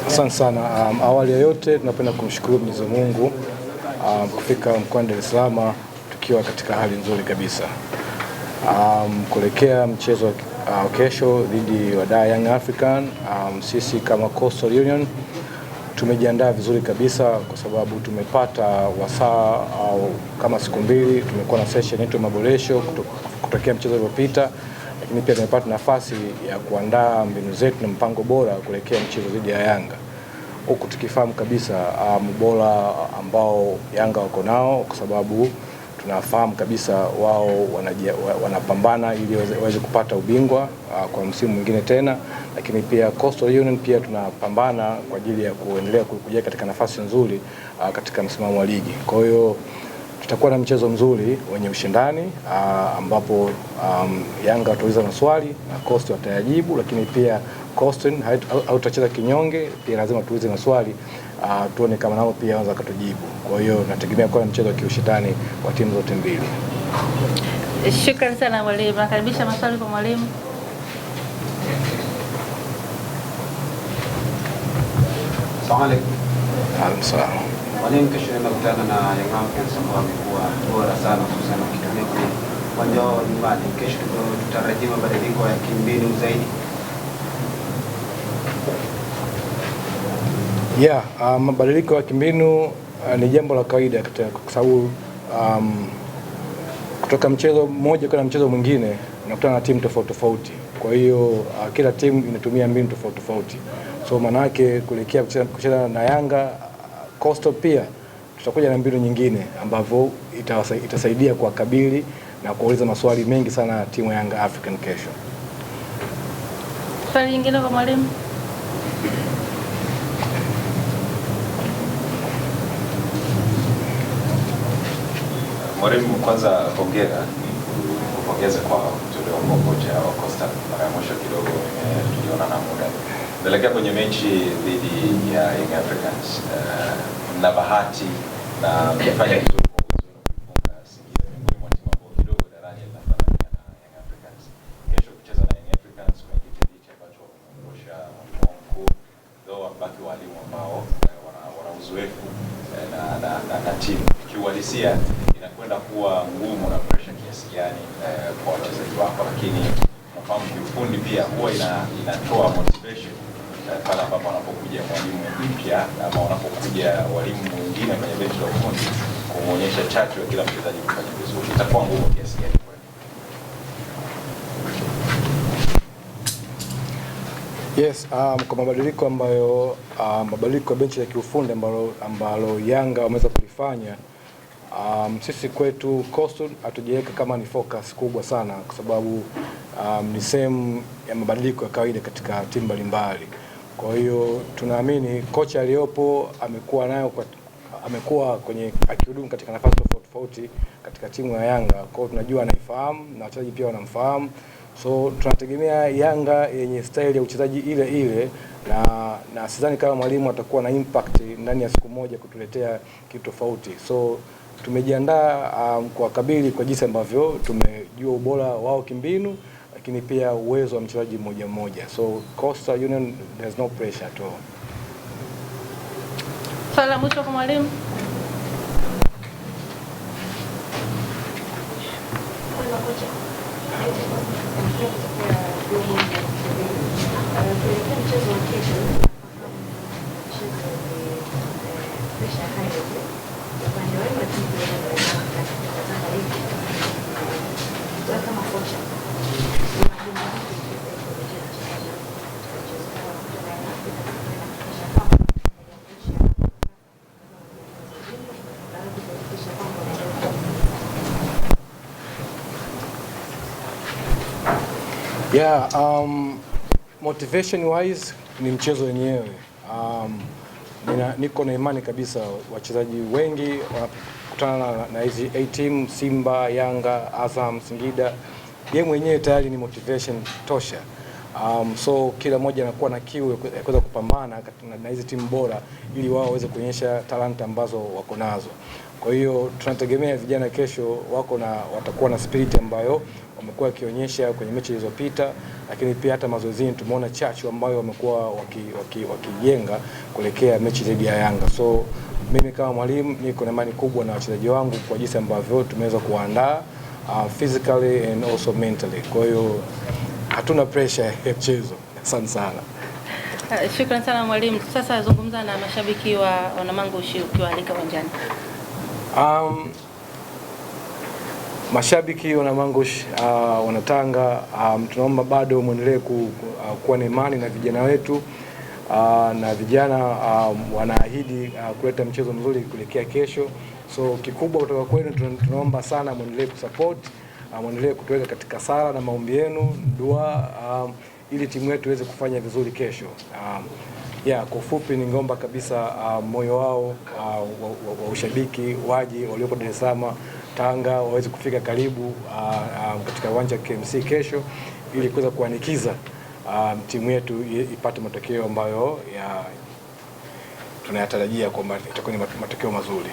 Asante sana. Awali ya yote tunapenda kumshukuru Mwenyezi Mungu kufika mkoani Dar es Salaam tukiwa katika hali nzuri kabisa. Kuelekea mchezo kesho dhidi ya Young African, sisi kama Coastal Union tumejiandaa vizuri kabisa kwa sababu tumepata wasaa kama siku mbili. Tumekuwa na session yetu maboresho kutokea mchezo uliopita, lakini pia tumepata nafasi ya kuandaa mbinu zetu na mpango bora kuelekea mchezo dhidi ya Yanga, huku tukifahamu kabisa mbora ambao Yanga wako nao, kwa sababu tunafahamu kabisa wao wanapambana ili waweze kupata ubingwa kwa msimu mwingine tena, lakini pia Coastal Union pia tunapambana kwa ajili ya kuendelea kuja katika nafasi nzuri katika msimamo wa ligi. Kwa hiyo tutakuwa na mchezo mzuri wenye ushindani ambapo Yanga watauliza maswali na Coastal watayajibu, lakini pia Coastal hautacheza kinyonge, pia lazima tuulize maswali tuone kama nao pia wanaweza kutujibu. Kwa hiyo nategemea kuwa mchezo wa kiushindani wa timu zote mbili. Shukrani sana mwalimu. Nakaribisha maswali kwa mwalimu. Asalamu alaykum. Asalamu. Mwalimu, kesho tunakutana na Young Africans ambao wamekuwa bora sana hususan wakitumia kwenye uwanja wao nyumbani. Kesho tutarajia mabadiliko ya kimbinu zaidi. Mabadiliko ya kimbinu ni jambo la kawaida kwa sababu kutoka mchezo mmoja kwenda mchezo mwingine unakutana na timu tofauti tofauti. Kwa hiyo kila timu inatumia mbinu tofauti tofauti. So maana yake kuelekea kucheza na Yanga, Coastal pia tutakuja na mbinu nyingine ambavyo itasaidia kuwakabili na kuuliza maswali mengi sana timu ya Yanga African kesho. Swali lingine kwa mwalimu. Mwalimu, kwanza hongera, kupongeza kwa kutolea kwa kocha wa Coastal. Mara ya mwisho kidogo tuliona na muda. Naelekea kwenye mechi dhidi ya Young Africans. Na bahati na mfanya vizuri kwa kufunga Singida, miongoni mwa timu ambayo kidogo daraja linafanana na Young Africans. Kesho kucheza na Young Africans kwa kipindi ambacho wamemrusha mkuu, ndio wabaki walimu ambao wana uzoefu na timu. Kiuhalisia inakwenda kuwa ngumu na pressure kiasi gani kwa wachezaji wako, lakini nafahamu kiufundi pia huwa inatoa motivation pale ambapo wanapokuja mwalimu mpya ama wanapokuja walimu wengine kwenye benchi la ufundi kumuonyesha chachu ya kila mchezaji kufanya vizuri. Itakuwa ngumu kiasi gani kweli? Yes, kwa mabadiliko ya benchi la kiufundi ambalo Yanga wameweza kulifanya, sisi kwetu Coastal hatujaweka kama ni focus kubwa sana, kwa sababu ni sehemu ya mabadiliko ya kawaida katika timu mbalimbali. Kwa hiyo tunaamini kocha aliyopo amekuwa kwenye akihudumu katika nafasi tofauti katika timu ya Yanga. Kwa hiyo tunajua anaifahamu na wachezaji pia wanamfahamu. So tunategemea Yanga yenye style ya uchezaji ile na sidhani kama mwalimu atakuwa na impact ndani ya siku moja kutuletea kitu tofauti. So tumejiandaa kwa kabili kwa jinsi ambavyo tumejua ubora wao kimbinu, lakini pia uwezo wa mchezaji mmoja mmoja. So Coastal Union, there's no pressure at all. Swali la mwisho kwa mwalimu. Motivation wise ni mchezo wenyewe. Niko na imani kabisa wachezaji wengi wanakutana na hizi A team, Simba, Yanga, Azam, Singida, yeye mwenyewe tayari ni motivation tosha. So kila mmoja anakuwa na kiu ya kuweza kupambana na hizi timu bora ili wao waweze kuonyesha talanta ambazo wako nazo. Kwa hiyo tunategemea vijana kesho watakuwa na spirit ambayo wamekuwa wakionyesha kwenye mechi zilizopita, lakini pia hata mazoezini tumeona chachu ambayo wamekuwa wakijenga kuelekea mechi dhidi ya Yanga. So mimi kama mwalimu niko na imani kubwa na wachezaji wangu kwa jinsi ambavyo tumeweza kuandaa physically and also mentally. Kwa hiyo hatuna pressure ya mchezo. Asante sana. Shukrani sana mwalimu. Sasa zungumza na mashabiki wa Wanamangush ukiwaalika uwanjani. Mashabiki wa Wanamangush, Wanatanga, tunaomba bado muendelee kuwa na imani na vijana wetu, na vijana wanaahidi kuleta mchezo mzuri kuelekea kesho. So kikubwa kutoka kwenu tunaomba sana muendelee kusupport, muendelee kutuweka katika sala na maombi yenu, dua, ili timu yetu iweze kufanya vizuri kesho. Kwa ufupi ningeomba kabisa moyo wao wa ushabiki waje walioko Dar es Salaam, Tanga waweze kufika karibu katika uwanja wa KMC kesho ili kuweza kuanikiza timu yetu ipate matokeo ambayo tunayatarajia kwamba itakuwa ni matokeo mazuri.